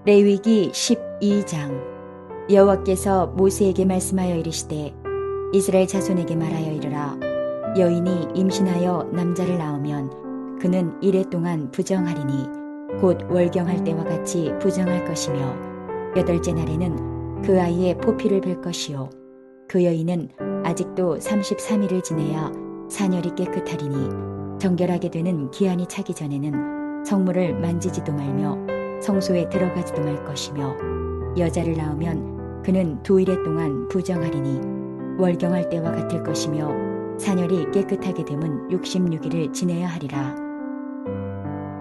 레위기 12장. 여호와께서 모세에게 말씀하여 이르시되 이스라엘 자손에게 말하여 이르라. 여인이 임신하여 남자를 낳으면 그는 이레 동안 부정하리니 곧 월경할 때와 같이 부정할 것이며 8째 날에는 그 아이의 포피를 뵐 것이요 그 여인은 아직도 33일을 지내야 사녀리 깨끗하리니 정결하게 되는 기한이 차기 전에는 성물을 만지지도 말며 성소에 들어가지도 말 것이며 여자를 낳으면 그는 2일 동안 부정하리니 월경할 때와 같을 것이며 사녀리 깨끗하게 되면 66일을 지내야 하리라.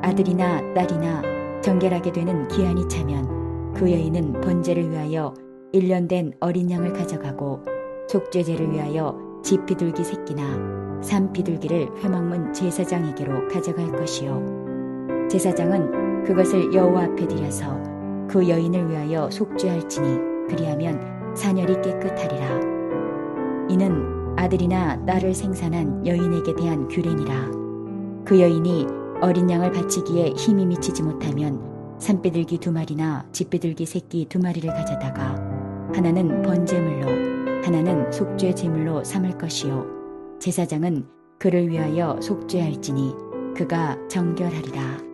아들이나 딸이나 정결하게 되는 기한이 차면 그 여인은 번제를 위하여 1년 된 어린 양을 가져가고 속죄제를 위하여 집 비둘기 새끼나 산 비둘기를 회막문 제사장에게로 가져갈 것이요 제사장은 그것을 여호와 앞에 드려서 그 여인을 위하여 속죄할지니 그리하면 사녀리 깨끗하리라. 이는 아들이나 딸을 생산한 여인에게 대한 규례니라. 그 여인이 어린 양을 바치기에 힘이 미치지 못하면 산비둘기 2마리나 집비둘기 새끼 2마리를 가져다가 하나는 번제물로 하나는 속죄 제물로 삼을 것이요 제사장은 그를 위하여 속죄할지니 그가 정결하리라.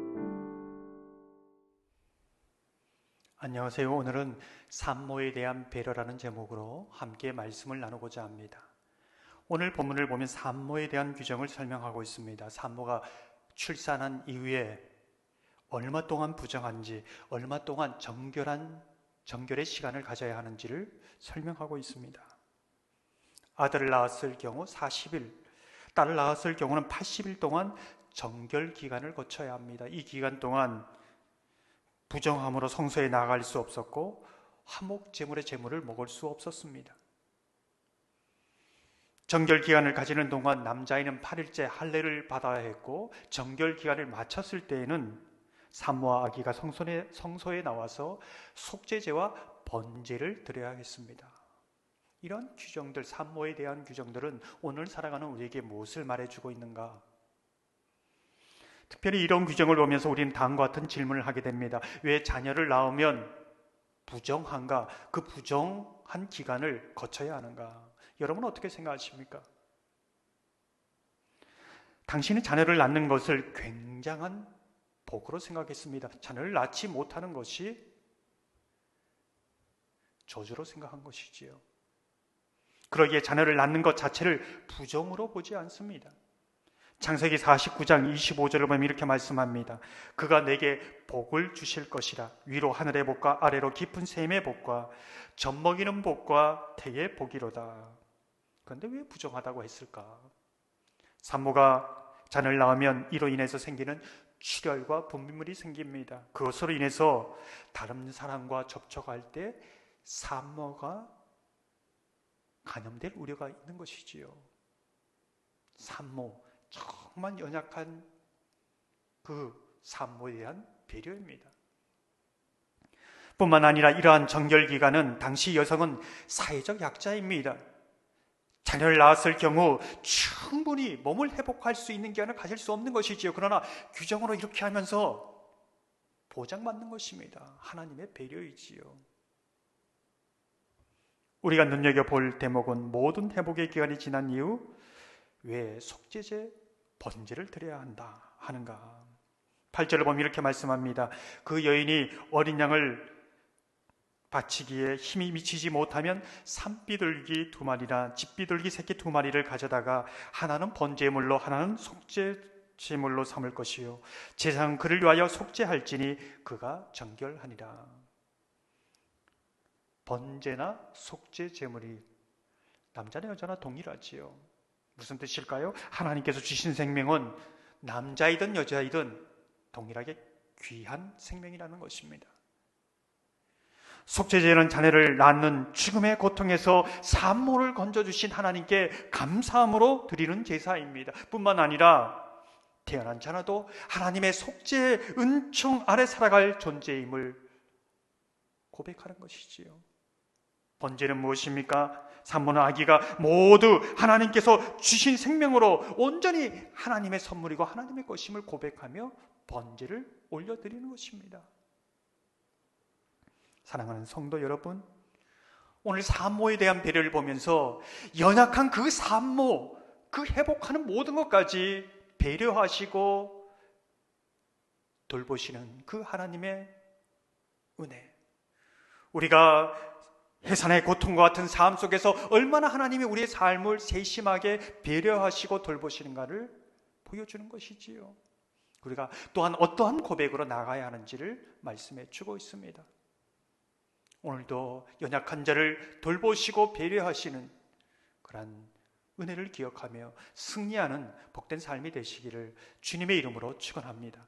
안녕하세요. 오늘은 산모에 대한 배려라는 제목으로 함께 말씀을 나누고자 합니다. 오늘 본문을 보면 산모에 대한 규정을 설명하고 있습니다. 산모가 출산한 이후에 얼마 동안 부정한지, 얼마 동안 정결의 시간을 가져야 하는지를 설명하고 있습니다. 아들을 낳았을 경우 40일, 딸을 낳았을 경우는 80일 동안 정결 기간을 거쳐야 합니다. 이 기간 동안 부정함으로 성소에 나갈 수 없었고 화목 제물의 제물을 먹을 수 없었습니다. 정결 기간을 가지는 동안 남자아이는 8일째 할례를 받아야 했고 정결 기간을 마쳤을 때에는 산모와 아기가 성소에 나와서 속죄제와 번제를 드려야 했습니다. 이런 규정들, 산모에 대한 규정들은 오늘 살아가는 우리에게 무엇을 말해주고 있는가? 특별히 이런 규정을 보면서 우리는 다음과 같은 질문을 하게 됩니다. 왜 자녀를 낳으면 부정한가? 그 부정한 기간을 거쳐야 하는가? 여러분은 어떻게 생각하십니까? 당신은 자녀를 낳는 것을 굉장한 복으로 생각했습니다. 자녀를 낳지 못하는 것이 저주로 생각한 것이지요. 그러기에 자녀를 낳는 것 자체를 부정으로 보지 않습니다. 창세기 49장 25절을 보면 이렇게 말씀합니다. 그가 내게 복을 주실 것이라. 위로 하늘의 복과 아래로 깊은 샘의 복과 젖먹이는 복과 태의 복이로다. 그런데 왜 부정하다고 했을까? 산모가 자녀를 낳으면 이로 인해서 생기는 출혈과 분비물이 생깁니다. 그것으로 인해서 다른 사람과 접촉할 때 산모가 감염될 우려가 있는 것이지요. 산모, 정말 연약한 그 산모에 대한 배려입니다. 뿐만 아니라 이러한 정결기간은 당시 여성은 사회적 약자입니다. 자녀를 낳았을 경우 충분히 몸을 회복할 수 있는 기간을 가질 수 없는 것이지요. 그러나 규정으로 이렇게 하면서 보장받는 것입니다. 하나님의 배려이지요. 우리가 눈여겨볼 대목은 모든 회복의 기간이 지난 이후 왜 속죄제, 번제를 드려야 한다 하는가? 8절을 보면 이렇게 말씀합니다. 그 여인이 어린 양을 바치기에 힘이 미치지 못하면 산비둘기 2마리나 집비둘기 새끼 2마리를 가져다가 하나는 번제물로 하나는 속죄제물로 삼을 것이요 제사장은 그를 위하여 속죄할지니 그가 정결하니라. 번제나 속죄제물이 남자나 여자나 동일하지요. 무슨 뜻일까요? 하나님께서 주신 생명은 남자이든 여자이든 동일하게 귀한 생명이라는 것입니다. 속죄제는 자녀를 낳는 죽음의 고통에서 산모를 건져주신 하나님께 감사함으로 드리는 제사입니다. 뿐만 아니라 태어난 자녀도 하나님의 속죄의 은총 아래 살아갈 존재임을 고백하는 것이지요. 번제는 무엇입니까? 산모나 아기가 모두 하나님께서 주신 생명으로 온전히 하나님의 선물이고 하나님의 것임을 고백하며 번제를 올려드리는 것입니다. 사랑하는 성도 여러분, 오늘 산모에 대한 배려를 보면서 연약한 그 산모, 그 회복하는 모든 것까지 배려하시고 돌보시는 그 하나님의 은혜, 우리가 해산의 고통과 같은 삶 속에서 얼마나 하나님이 우리의 삶을 세심하게 배려하시고 돌보시는가를 보여주는 것이지요. 우리가 또한 어떠한 고백으로 나가야 하는지를 말씀해 주고 있습니다. 오늘도 연약한 자를 돌보시고 배려하시는 그런 은혜를 기억하며 승리하는 복된 삶이 되시기를 주님의 이름으로 축원합니다.